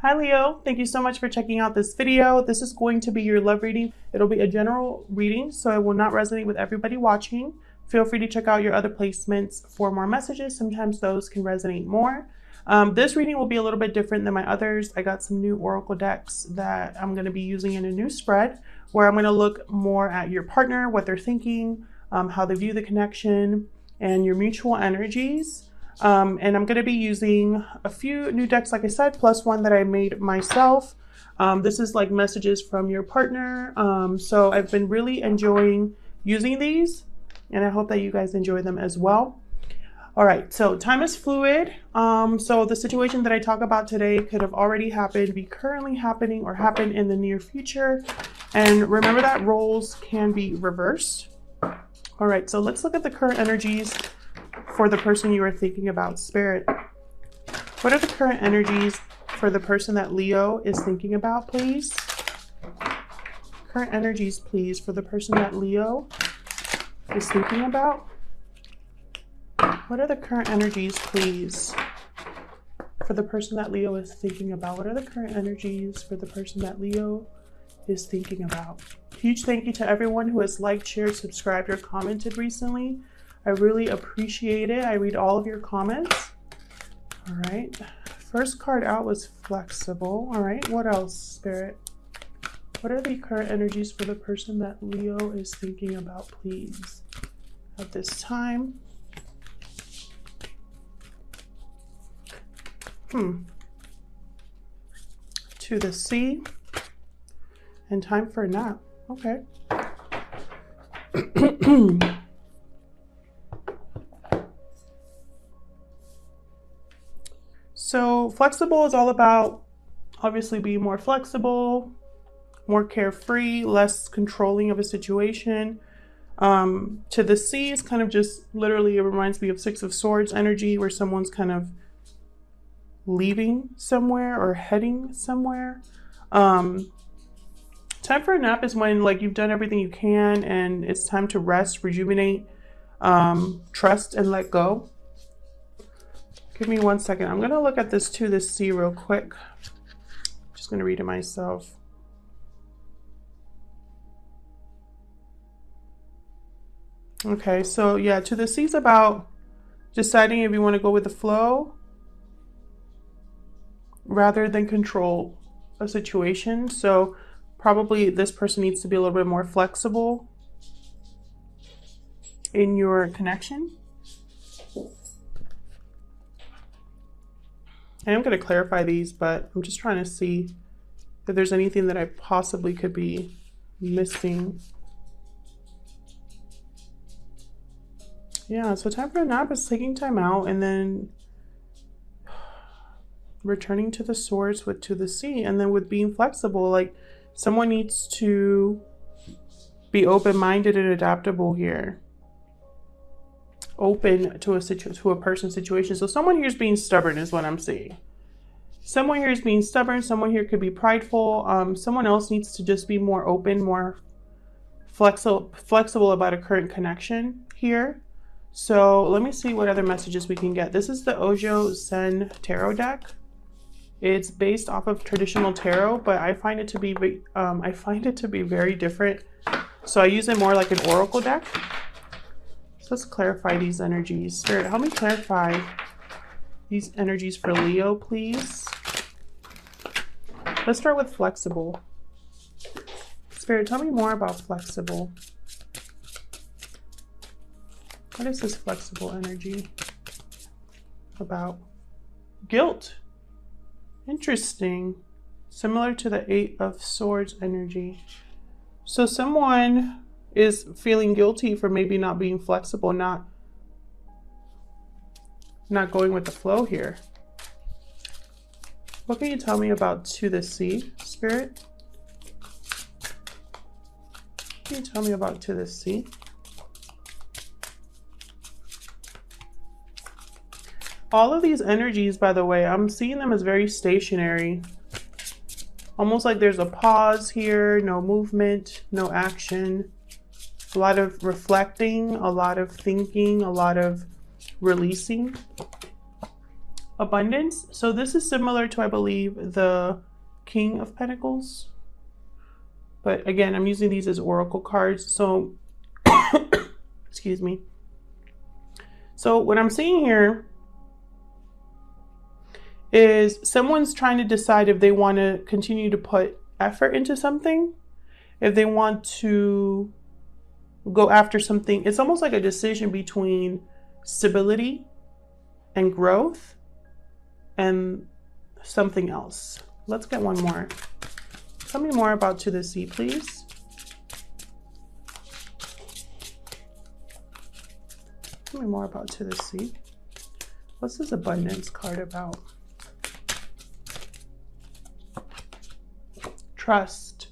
Hi Leo, thank you so much for checking out this video. This is going to be your love reading. It'll be a general reading, so it will not resonate with everybody watching. Feel free to check out your other placements for more messages. Sometimes those can resonate more. This reading will be a little bit different than my others. I got some new oracle decks that I'm going to be using in a new spread where I'm going to look more at your partner, what they're thinking, how they view the connection, and your mutual energies. And I'm going to be using a few new decks, like I said, plus one that I made myself. This is like messages from your partner. So I've been really enjoying using these, and I hope that you guys enjoy them as well. All right, so time is fluid. So the situation that I talk about today could have already happened, be currently happening, or happen in the near future. And remember that roles can be reversed. All right, so let's look at the current energies for the person you are thinking about. Spirit, what are the current energies for the person that Leo is thinking about, please? Current energies, please, for the person that Leo is thinking about. What are the current energies, please, for the person that Leo is thinking about? What are the current energies for the person that Leo is thinking about? Huge thank you to everyone who has liked, shared, subscribed, or commented recently. I really appreciate it. I read all of your comments. All right. First card out was flexible. All right. What else, Spirit? What are the current energies for the person that Leo is thinking about, please, at this time? To the sea. And time for a nap. Okay. So flexible is all about obviously being more flexible, more carefree, less controlling of a situation. To the sea is kind of just literally, it reminds me of Six of Swords energy, where someone's kind of leaving somewhere or heading somewhere. Time for a nap is when like you've done everything you can and it's time to rest, rejuvenate, trust, and let go. Give me 1 second. I'm going to look at this to the sea real quick. Just going to read it myself. Okay, so yeah, to the sea is about deciding if you want to go with the flow rather than control a situation. So probably this person needs to be a little bit more flexible in your connection. I am going to clarify these, but I'm just trying to see if there's anything that I possibly could be missing. Yeah, so time for a nap is taking time out and then returning to the source with to the sea, and then with being flexible, like someone needs to be open-minded and adaptable here. Open to a person's situation. So someone here is being stubborn is what I'm seeing. Someone here is being stubborn. Someone here could be prideful. Someone else needs to just be more open, more flexible about a current connection here. So let me see what other messages we can get. This is the Ojo Zen Tarot deck. It's based off of traditional tarot, but I find it to be very different. So I use it more like an oracle deck. So let's clarify these energies. Spirit, help me clarify these energies for Leo, please. Let's start with flexible. Spirit, tell me more about flexible. What is this flexible energy about? Guilt. Interesting. Similar to the Eight of Swords energy. So someone is feeling guilty for maybe not being flexible, not going with the flow here. What can you tell me about to the sea, Spirit? What can you tell me about to the sea? All of these energies, by the way, I'm seeing them as very stationary. Almost like there's a pause here, no movement, no action. A lot of reflecting, a lot of thinking, a lot of releasing. abundance. So this is similar to, I believe, the King of Pentacles. But again, I'm using these as oracle cards. So, excuse me. So what I'm seeing here is someone's trying to decide if they want to continue to put effort into something, if they want to go after something. It's almost like a decision between stability and growth and something else. Let's get one more. Tell me more about To the Sea, please. Tell me more about To the Sea. What's this abundance card about? Trust.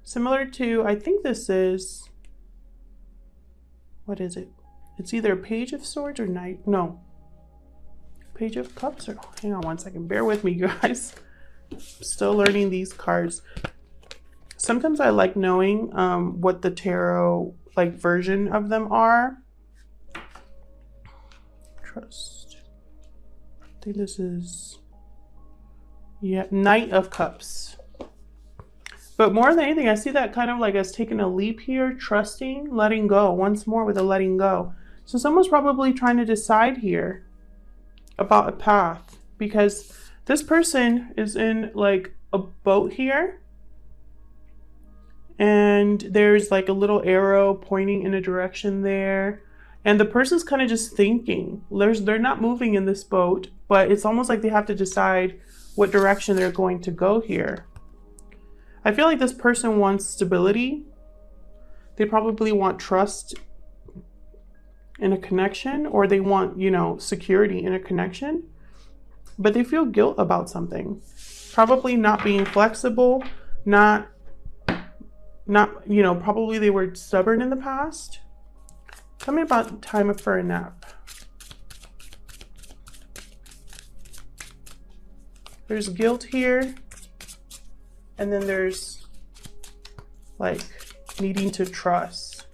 Similar to, I think this is, what is it? It's either Page of Swords or Knight. No. Page of Cups or, hang on one second. Bear with me, guys. Still learning these cards. Sometimes I like knowing what the tarot like version of them are. Trust. I think this is, yeah, Knight of Cups. But more than anything, I see that kind of like as taking a leap here, trusting, letting go. Once more with a letting go. So someone's probably trying to decide here about a path, because this person is in like a boat here, and there's like a little arrow pointing in a direction there, and the person's kind of just thinking. They're not moving in this boat, but it's almost like they have to decide what direction they're going to go here. I feel like this person wants stability. They probably want trust in a connection, or they want, you know, security in a connection. But they feel guilt about something. Probably not being flexible, not, you know, probably they were stubborn in the past. Tell me about time for a nap. There's guilt here. And then there's like needing to trust.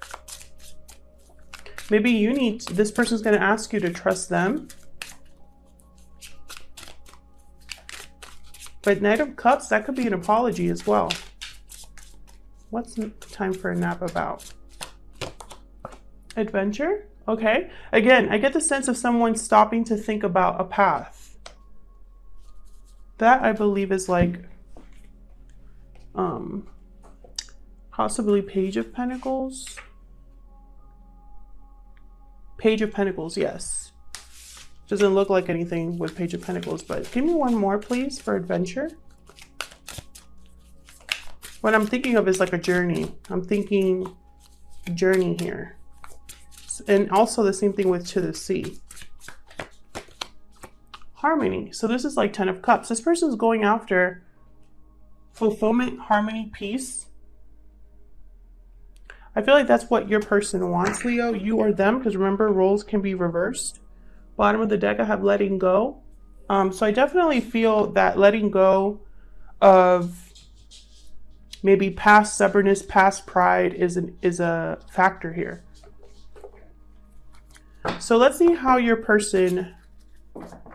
Maybe you need, this person's going to ask you to trust them. But Knight of Cups, that could be an apology as well. What's time for a nap about? Adventure? Okay. Again, I get the sense of someone stopping to think about a path. That I believe is like possibly Page of Pentacles. Page of Pentacles, yes. Doesn't look like anything with Page of Pentacles, but give me one more, please, for adventure. What I'm thinking of is like a journey. I'm thinking journey here. And also the same thing with To the Sea. Harmony. So this is like 10 of Cups. This person's going after fulfillment, harmony, peace. I feel like that's what your person wants, Leo. You or them, because remember, roles can be reversed. Bottom of the deck, I have letting go. So I definitely feel that letting go of maybe past stubbornness, past pride is a factor here. So let's see how your person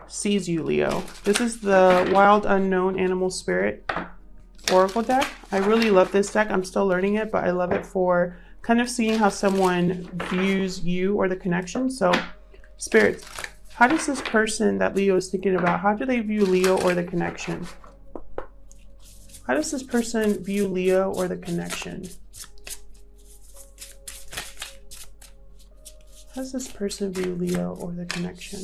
sees you, Leo. This is the Wild Unknown Animal Spirit Oracle deck. I really love this deck. I'm still learning it, but I love it for kind of seeing how someone views you or the connection. So spirits, how does this person that Leo is thinking about, how do they view Leo or the connection? How does this person view Leo or the connection? How does this person view Leo or the connection?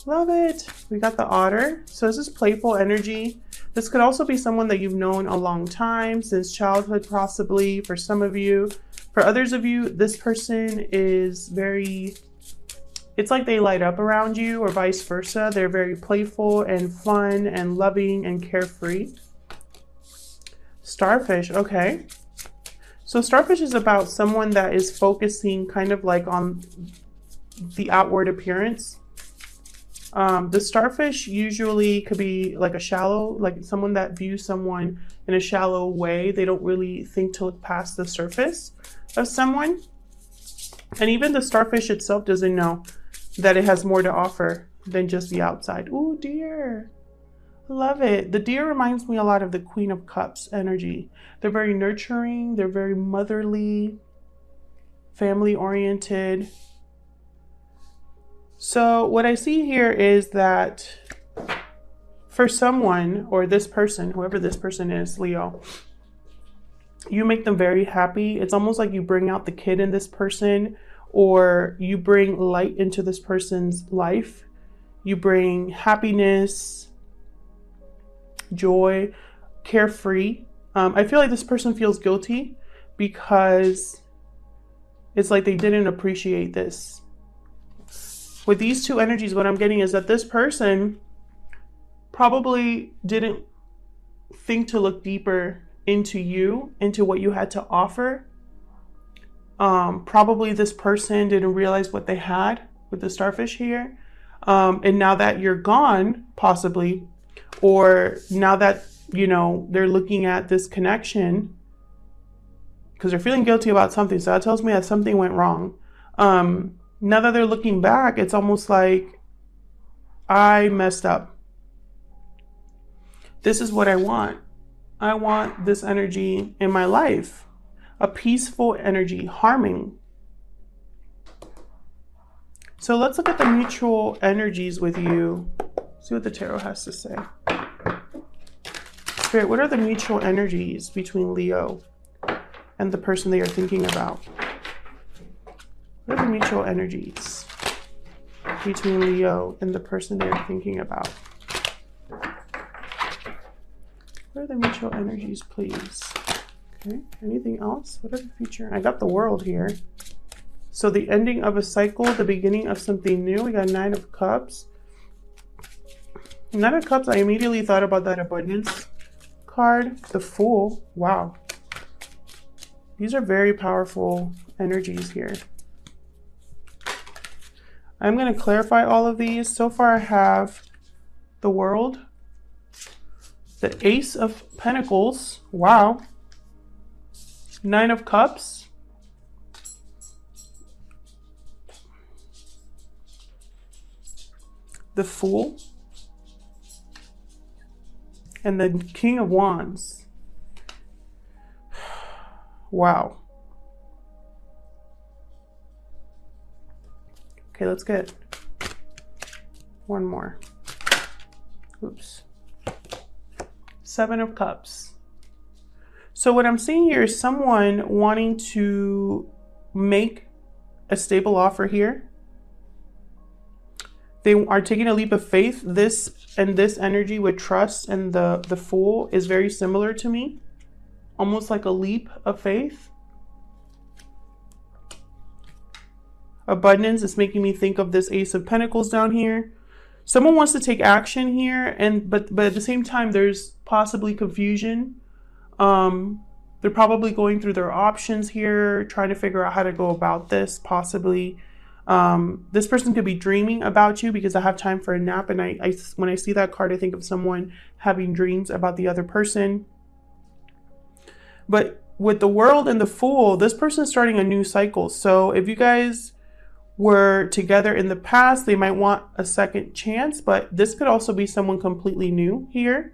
Love it. We got the Otter. So this is playful energy. This could also be someone that you've known a long time, since childhood possibly, for some of you. For others of you, this person is very, it's like they light up around you, or vice versa. They're very playful and fun and loving and carefree. Starfish, okay. So starfish is about someone that is focusing kind of like on the outward appearance. The starfish usually could be like a shallow, like someone that views someone in a shallow way. They don't really think to look past the surface of someone. And even the starfish itself doesn't know that it has more to offer than just the outside. Ooh, deer. Love it. The deer reminds me a lot of the Queen of Cups energy. They're very nurturing. They're very motherly, family oriented. So what I see here is that for someone, or this person, whoever this person is, Leo, you make them very happy. It's almost like you bring out the kid in this person, or you bring light into this person's life. You bring happiness, joy, carefree. I feel like this person feels guilty because it's like they didn't appreciate this. With these two energies, what I'm getting is that this person probably didn't think to look deeper into you, into what you had to offer. Probably this person didn't realize what they had with the starfish here. And now that you're gone, possibly, or now that, you know, they're looking at this connection because they're feeling guilty about something. So that tells me that something went wrong. Now that they're looking back, it's almost like I messed up. This is what I want. I want this energy in my life. A peaceful energy, harming. So let's look at the mutual energies with you. See what the tarot has to say. Spirit, what are the mutual energies between Leo and the person they are thinking about? What are the mutual energies between Leo and the person they are thinking about? What are the mutual energies, please? Okay, anything else? What are the future? I got the World here. So the ending of a cycle, the beginning of something new. We got Nine of Cups. Nine of Cups, I immediately thought about that abundance card. The Fool. Wow. These are very powerful energies here. I'm going to clarify all of these. So far I have the World, the Ace of Pentacles. Wow. Nine of Cups. The Fool. And the King of Wands. Wow. Okay, let's get one more. Oops. Seven of Cups. So what I'm seeing here is someone wanting to make a stable offer here. They are taking a leap of faith. This and this energy with trust and the Fool is very similar to me. Almost like a leap of faith. Abundance is making me think of this Ace of Pentacles down here. Someone wants to take action here, but at the same time, there's possibly confusion. They're probably going through their options here, trying to figure out how to go about this, possibly. This person could be dreaming about you because I have time for a nap. And when I see that card, I think of someone having dreams about the other person. But with the World and the Fool, this person is starting a new cycle. So if you guys were together in the past, they might want a second chance, but this could also be someone completely new here.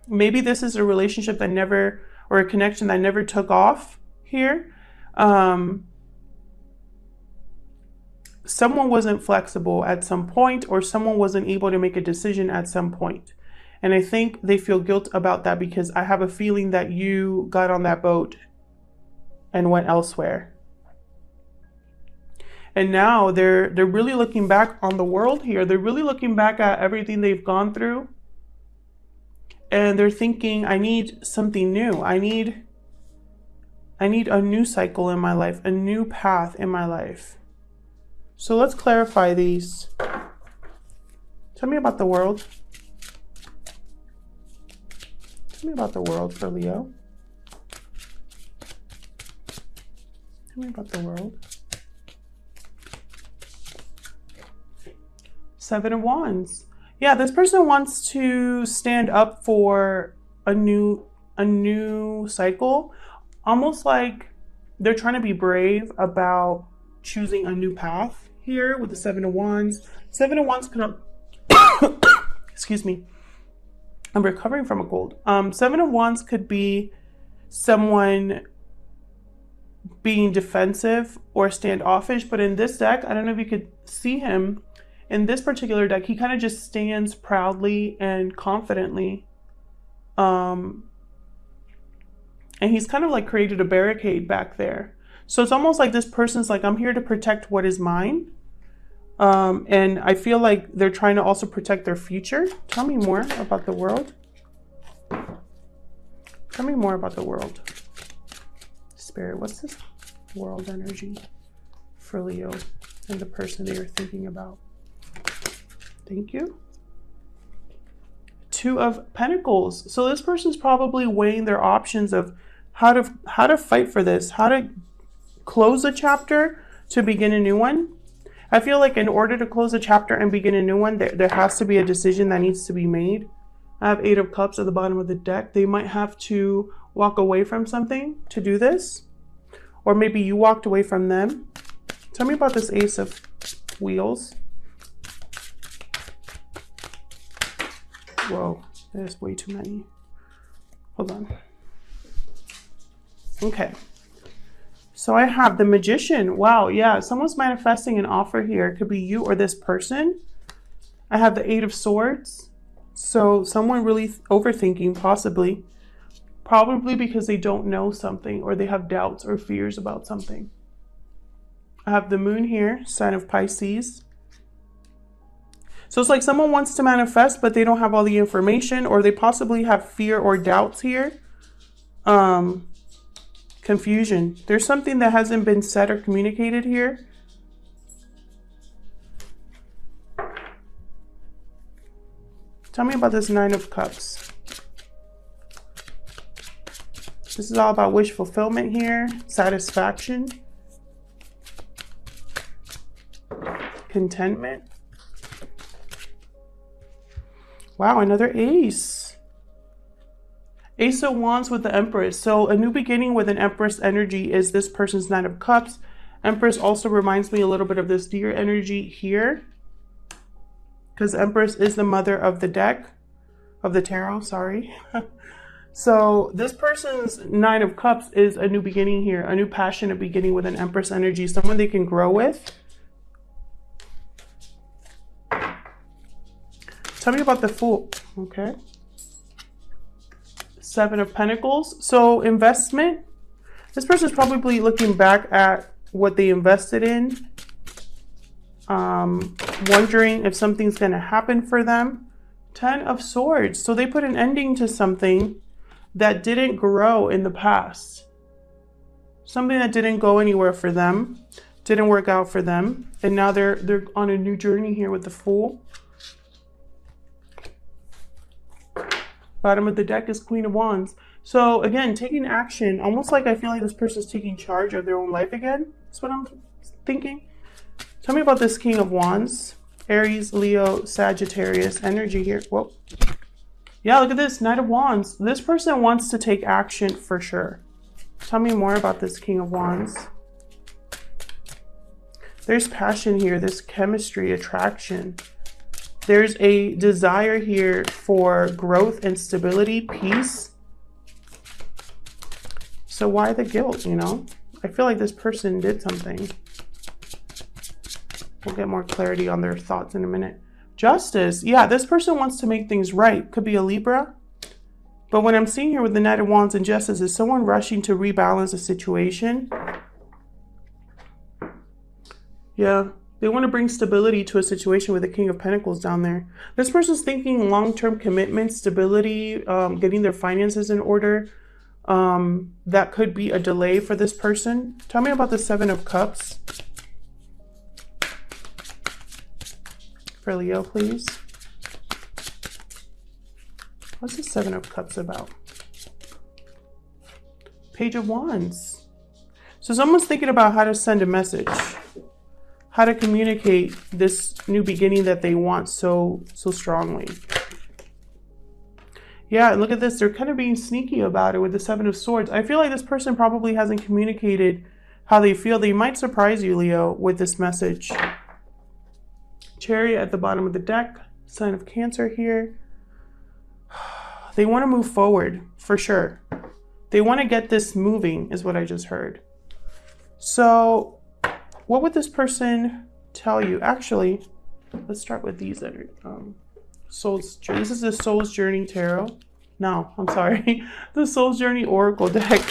Maybe this is a relationship that never, or a connection that never took off here. Someone wasn't flexible at some point, or someone wasn't able to make a decision at some point. And I think they feel guilt about that because I have a feeling that you got on that boat and went elsewhere. And now they're really looking back on the World here. They're really looking back at everything they've gone through. And they're thinking, I need something new. I need a new cycle in my life, a new path in my life. So let's clarify these. Tell me about the World. Tell me about the World for Leo. Tell me about the World. Seven of Wands. Yeah, this person wants to stand up for a new cycle. Almost like they're trying to be brave about choosing a new path here with the Seven of Wands. Seven of Wands could excuse me. I'm recovering from a cold. Seven of Wands could be someone being defensive or standoffish, but in this deck, I don't know if you could see him. In this particular deck, he kind of just stands proudly and confidently. And he's kind of like created a barricade back there. So it's almost like this person's like, I'm here to protect what is mine. And I feel like they're trying to also protect their future. Tell me more about the world. Tell me more about the world. Spirit, what's this world energy for Leo and the person that you're thinking about? Thank you. Two of Pentacles. So this person's probably weighing their options of how to fight for this, how to close a chapter to begin a new one. I feel like in order to close a chapter and begin a new one, there has to be a decision that needs to be made. I have Eight of Cups at the bottom of the deck. They might have to walk away from something to do this. Or maybe you walked away from them. Tell me about this Ace of Wheels. Whoa, there's way too many. Hold on. Okay. So I have the Magician. Wow, yeah, someone's manifesting an offer here. It could be you or this person. I have the Eight of Swords. So someone really overthinking, possibly. Probably because they don't know something or they have doubts or fears about something. I have the Moon here, sign of Pisces. So it's like someone wants to manifest, but they don't have all the information, or they possibly have fear or doubts here. Confusion. There's something that hasn't been said or communicated here. Tell me about this Nine of Cups. This is all about wish fulfillment here, satisfaction, contentment. Wow, another ace. Ace of Wands with the Empress. So a new beginning with an Empress energy is this person's Nine of Cups. Empress also reminds me a little bit of this Deer energy here, because Empress is the mother of the deck, of the tarot, sorry. So this person's Nine of Cups is a new beginning here, a new passionate beginning with an Empress energy, someone they can grow with. Tell me about the Fool, okay? Seven of Pentacles. So investment. This person's probably looking back at what they invested in, wondering if something's going to happen for them. Ten of Swords. So they put an ending to something that didn't grow in the past. Something that didn't go anywhere for them, didn't work out for them, and now they're on a new journey here with the Fool. Bottom of the deck is Queen of Wands. So again, taking action, almost like I feel like this person's taking charge of their own life again. That's what I'm thinking. Tell me about this King of Wands. Aries, Leo, Sagittarius energy here. Whoa. Yeah, look at this, Knight of Wands. This person wants to take action for sure. Tell me more about this King of Wands. There's passion here, there's chemistry, attraction. There's a desire here for growth and stability, peace. So why the guilt, you know? I feel like this person did something. We'll get more clarity on their thoughts in a minute. Justice. Yeah, this person wants to make things right. Could be a Libra. But what I'm seeing here with the Knight of Wands and Justice is someone rushing to rebalance a situation. Yeah, they want to bring stability to a situation with the King of Pentacles down there. This person's thinking long-term commitment, stability, getting their finances in order. That could be a delay for this person. Tell me about the Seven of Cups. For Leo, please. What's the Seven of Cups about? Page of Wands. So someone's thinking about how to send a message, how to communicate this new beginning that they want so strongly. Yeah, look at this. They're kind of being sneaky about it with the Seven of Swords. I feel like this person probably hasn't communicated how they feel. They might surprise you, Leo, with this message. Chariot at the bottom of the deck, sign of Cancer here. They want to move forward for sure. They want to get this moving is what I just heard. So what would this person tell you? Actually, let's start with these that are Soul's Journey. This is the Soul's Journey Tarot. No, I'm sorry. The Soul's Journey Oracle deck.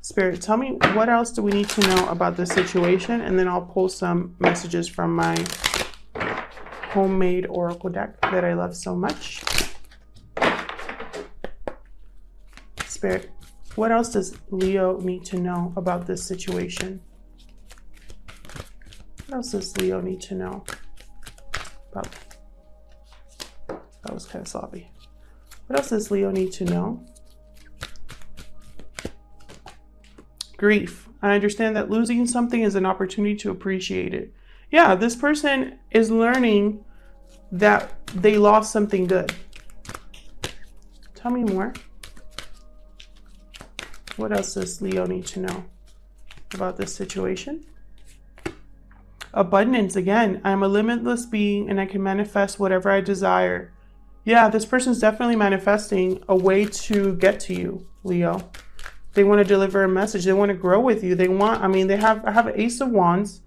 Spirit, tell me what else do we need to know about this situation, and then I'll pull some messages from my homemade Oracle deck that I love so much. Spirit, what else does Leo need to know about this situation? What else does Leo need to know about? That was kind of sloppy. What else does Leo need to know? Grief. I understand that losing something is an opportunity to appreciate it. Yeah, this person is learning that they lost something good. Tell me more. What else does Leo need to know about this situation? Abundance. Again, I'm a limitless being and I can manifest whatever I desire. Yeah, this person's definitely manifesting a way to get to you, Leo. They want to deliver a message. They want to grow with you. They want, I mean, I have an Ace of Wands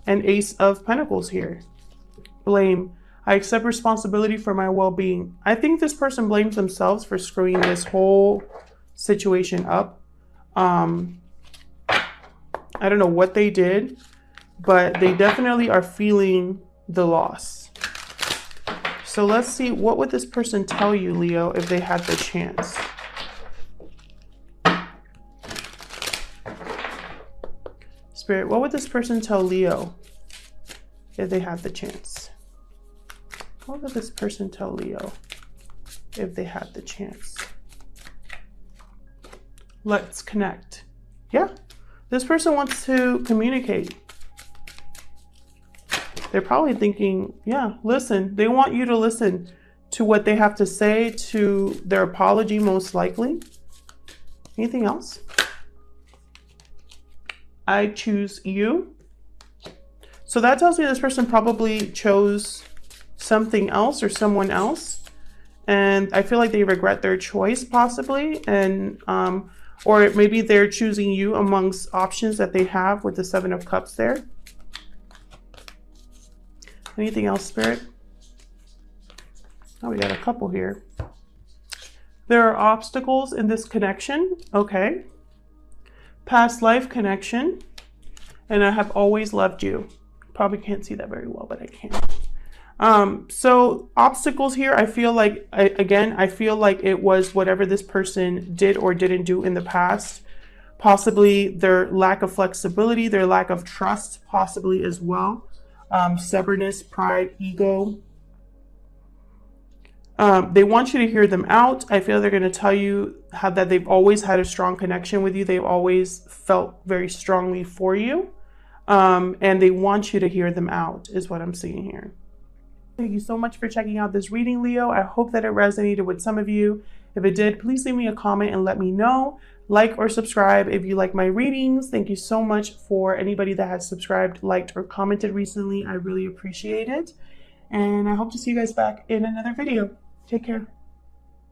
and Ace of Pentacles here. Blame. I accept responsibility for my well-being. I think this person blames themselves for screwing this whole situation up. I don't know what they did, but they definitely are feeling the loss. So let's see, what would this person tell you, Leo, if they had the chance? Spirit, what would this person tell Leo if they had the chance? What would this person tell Leo if they had the chance? Let's connect. Yeah, this person wants to communicate. They're probably thinking, yeah, listen. They want you to listen to what they have to say, to their apology most likely. Anything else? I choose you. So that tells me this person probably chose something else or someone else. And I feel like they regret their choice possibly. And, or maybe they're choosing you amongst options that they have with the Seven of Cups there. Anything else, Spirit? Oh, we got a couple here. There are obstacles in this connection. Okay. Past life connection. And I have always loved you. Probably can't see that very well, but I can. So obstacles here, I feel like, I feel like it was whatever this person did or didn't do in the past. Possibly their lack of flexibility, their lack of trust, possibly as well. Stubbornness, pride, ego. They want you to hear them out. I feel they're going to tell you how that they've always had a strong connection with you. They've always felt very strongly for you. And they want you to hear them out is what I'm seeing here. Thank you so much for checking out this reading, Leo. I hope that it resonated with some of you. If it did, please leave me a comment and let me know. Like or subscribe if you like my readings. Thank you so much for anybody that has subscribed, liked, or commented recently. I really appreciate it. And I hope to see you guys back in another video. Take care.